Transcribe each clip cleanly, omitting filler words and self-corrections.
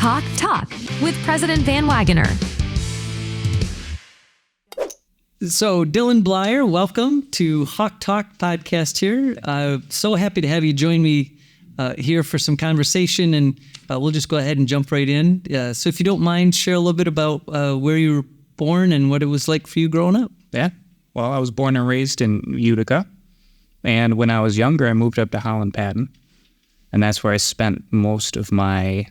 Hawk Talk with President VanWagoner. So, Dylan Blier, welcome to Hawk Talk podcast here. So happy to have you join me here for some conversation, and we'll just go ahead and jump right in. So if you don't mind, share a little bit about where you were born and what it was like for you growing up. Yeah. Well, I was born and raised in Utica, and when I was younger, I moved up to Holland Patton, and that's where I spent most of my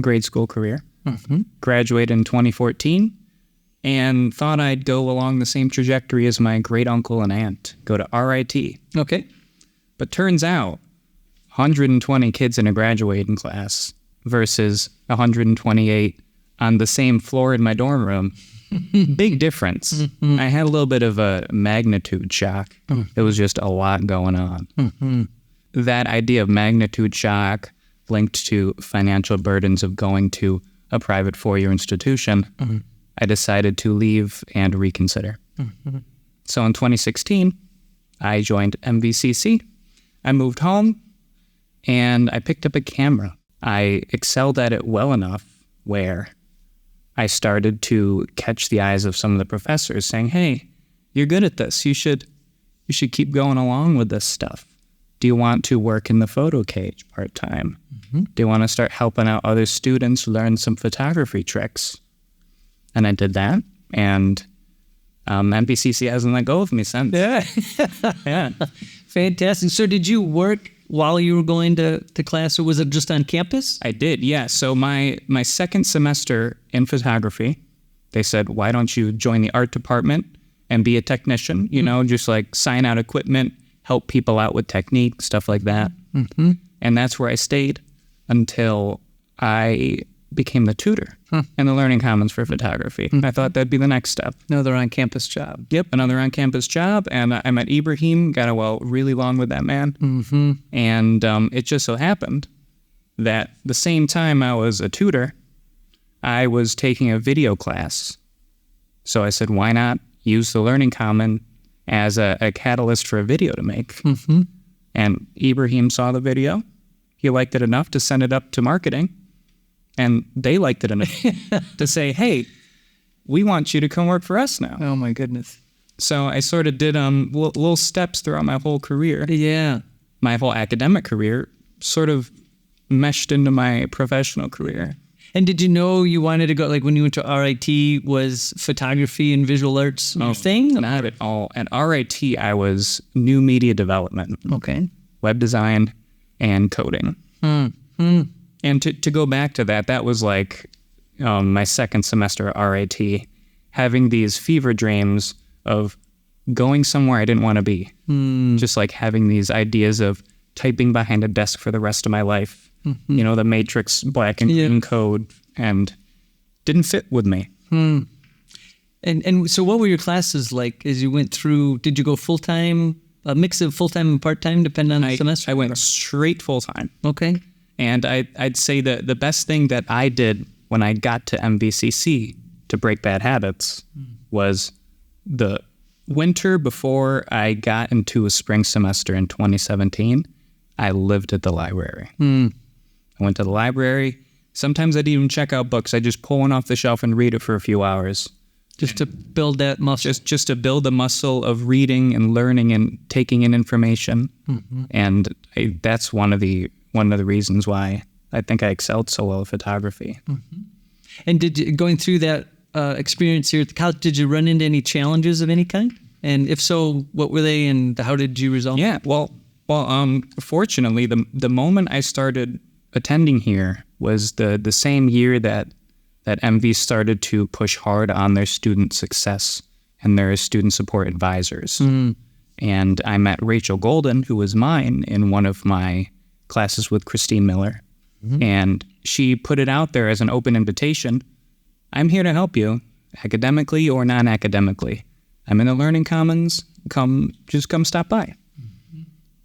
grade school career. Mm-hmm. Graduated in 2014, and thought I'd go along the same trajectory as my great uncle and aunt, go to RIT. Okay. But turns out, 120 kids in a graduating class versus 128 on the same floor in my dorm room. Big difference. Mm-hmm. I had a little bit of a magnitude shock. Mm-hmm. It was just a lot going on. Mm-hmm. That idea of magnitude shock linked to financial burdens of going to a private four-year institution, mm-hmm. I decided to leave and reconsider. Mm-hmm. So in 2016, I joined MVCC. I moved home, and I picked up a camera. I excelled at it well enough where I started to catch the eyes of some of the professors saying, hey, you're good at this. You should keep going along with this stuff. Do you want to work in the photo cage part-time? Mm-hmm. Do you want to start helping out other students learn some photography tricks? And I did that, and MVCC hasn't let go of me since. Yeah. Yeah. Fantastic. So did you work while you were going to class, or was it just on campus? I did, yeah. So my second semester in photography, they said, why don't you join the art department and be a technician? You know, just like sign out equipment, help people out with technique, stuff like that. Mm-hmm. And that's where I stayed until I became the tutor in the Learning Commons for photography. Mm-hmm. I thought that'd be the next step. Another on-campus job. Yep, another on-campus job. And I met Ibrahim, got really along with that man. Mm-hmm. And it just so happened that the same time I was a tutor, I was taking a video class. So I said, why not use the Learning Common as a catalyst for a video to make? Mm-hmm. And Ibrahim saw the video. He liked it enough to send it up to marketing. And they liked it enough to say, hey, we want you to come work for us now. Oh, my goodness. So I sort of did little steps throughout my whole career. Yeah. My whole academic career sort of meshed into my professional career. And did you know you wanted to go, like when you went to RIT, was photography and visual arts your thing? Not at all. At RIT, I was new media development. Okay. Web design and coding. Mm-hmm. And to go back to that was like my second semester at RIT, having these fever dreams of going somewhere I didn't want to be. Just like having these ideas of typing behind a desk for the rest of my life. Mm-hmm. You know, the Matrix black and green code, and didn't fit with me. And so what were your classes like as you went through? Did you go full-time, a mix of full-time and part-time, depending on the semester? I went straight full-time. Okay. And I'd say that the best thing that I did when I got to MVCC to break bad habits was the winter before I got into a spring semester in 2017, I lived at the library. I went to the library. Sometimes I'd even check out books. I'd just pull one off the shelf and read it for a few hours. Just to build that muscle. Just to build the muscle of reading and learning and taking in information. Mm-hmm. And that's one of the reasons why I think I excelled so well at photography. Mm-hmm. And going through that experience here at the college, did you run into any challenges of any kind? And if so, what were they, and how did you resolve? Yeah, well, fortunately, the moment I started attending here was the same year that MV started to push hard on their student success and their student support advisors. Mm-hmm. And I met Rachel Golden, who was mine, in one of my classes with Christine Miller. Mm-hmm. And she put it out there as an open invitation. I'm here to help you, academically or non-academically. I'm in the Learning Commons. Come stop by. Mm-hmm.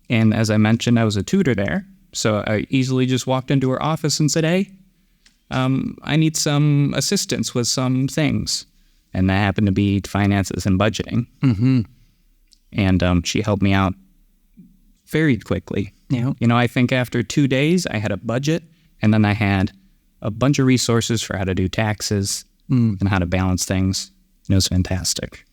And as I mentioned, I was a tutor there. So I easily just walked into her office and said, hey, I need some assistance with some things. And that happened to be finances and budgeting. Mm-hmm. And she helped me out very quickly. Yeah. You know, I think after 2 days, I had a budget, and then I had a bunch of resources for how to do taxes and how to balance things. It was fantastic.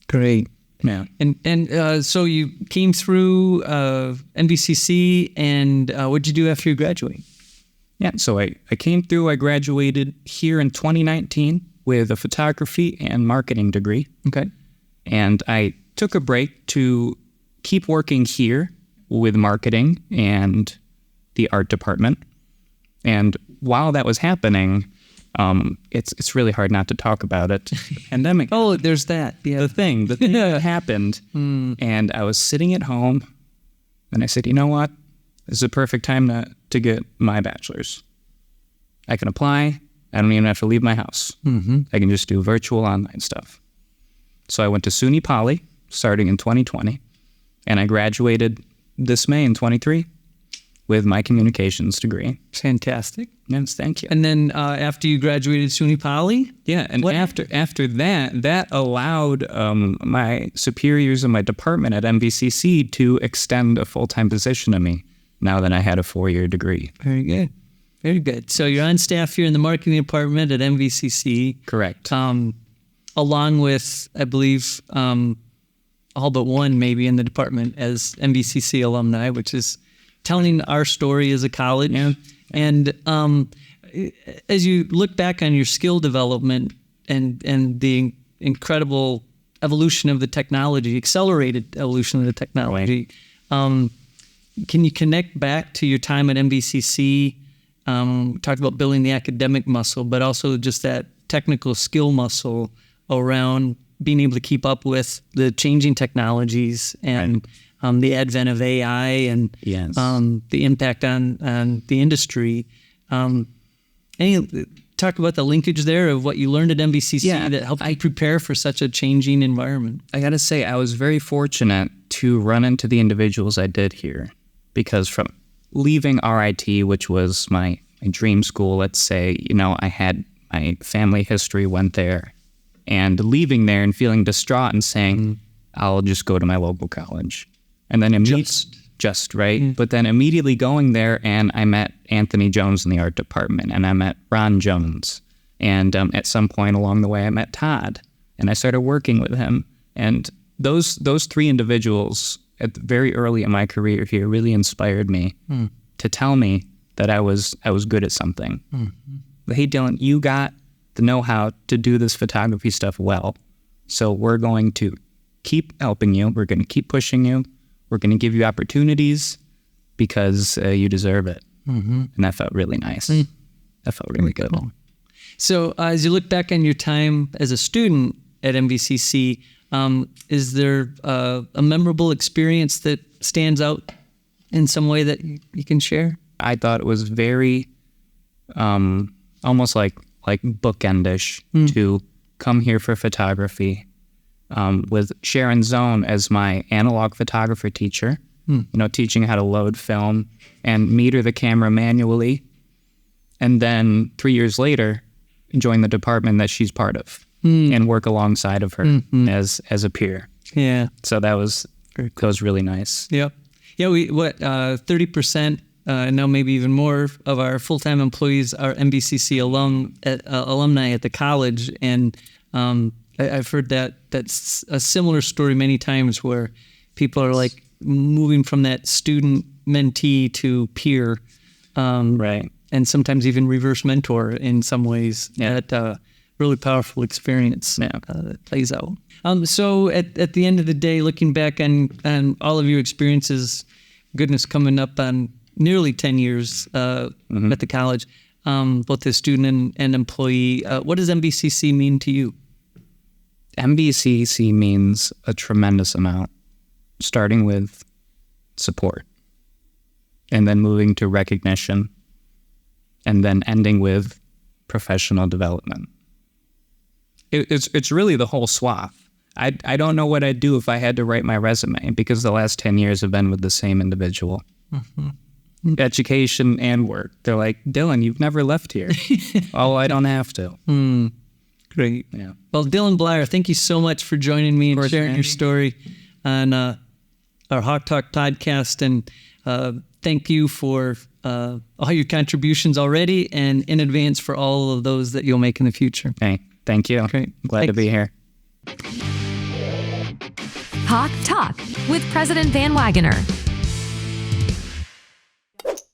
Great. Yeah. And so you came through MVCC, and what did you do after you graduated? Yeah, so I came through, I graduated here in 2019 with a photography and marketing degree. Okay. And I took a break to keep working here with marketing and the art department. And while that was happening, it's really hard not to talk about it. The pandemic. Oh, there's that. Yeah. The thing that happened. And I was sitting at home, and I said, you know what? This is a perfect time to get my bachelor's. I can apply. I don't even have to leave my house. I can just do virtual online stuff. So I went to SUNY Poly starting in 2020, and I graduated this May in 23 with my communications degree. Fantastic. Yes, thank you. And then after you graduated SUNY Poly? Yeah, and after that allowed my superiors in my department at MVCC to extend a full-time position to me now that I had a 4-year degree. Very good. Very good. So you're on staff here in the marketing department at MVCC. Correct. Along with, I believe, all but one maybe in the department as MVCC alumni, which is telling our story as a college. Yeah. And as you look back on your skill development and the incredible evolution of the technology, accelerated evolution of the technology, can you connect back to your time at MVCC? Talked about building the academic muscle, but also just that technical skill muscle around being able to keep up with the changing technologies and the advent of AI and the impact on the industry. Talk about the linkage there of what you learned at MVCC that helped you prepare for such a changing environment. I got to say, I was very fortunate to run into the individuals I did here, because from leaving RIT, which was my dream school, let's say, I had my family history went there, and leaving there and feeling distraught and saying, I'll just go to my local college. And then but then immediately going there, and I met Anthony Jones in the art department, and I met Ron Jones. And at some point along the way, I met Todd, and I started working with him. And those three individuals very early in my career here really inspired me to tell me that I was good at something. Hey, Dylan, you got the know-how to do this photography stuff well. So we're going to keep helping you. We're going to keep pushing you. We're going to give you opportunities because you deserve it. And that felt really nice. That felt really good. Cool. So as you look back on your time as a student at MVCC, is there a memorable experience that stands out in some way that you can share? I thought it was very almost like bookendish to come here for photography with Sharon Zone as my analog photographer teacher, teaching how to load film and meter the camera manually. And then 3 years later, join the department that she's part of and work alongside of her as a peer. Yeah. So that was really nice. Yep. Yeah, 30%, now maybe even more, of our full-time employees are MVCC alumni at the college. And I've heard that's a similar story many times, where people are like moving from that student mentee to peer. Right. And sometimes even reverse mentor in some ways. Yeah. That really powerful experience that plays out. So at the end of the day, looking back on all of your experiences, goodness, coming up on nearly 10 years at the college, both as student and employee, what does MVCC mean to you? MVCC means a tremendous amount, starting with support and then moving to recognition and then ending with professional development. It's really the whole swath. I don't know what I'd do if I had to write my resume, because the last 10 years have been with the same individual. Education and work. They're like, Dylan, you've never left here. Oh, I don't have to. Great. Yeah. Well, Dylan Blier, thank you so much for joining me and sharing your story on our Hawk Talk podcast. And thank you for all your contributions already, and in advance for all of those that you'll make in the future. Hey, thank you. Great. Glad to be here. Hawk Talk with President VanWagoner.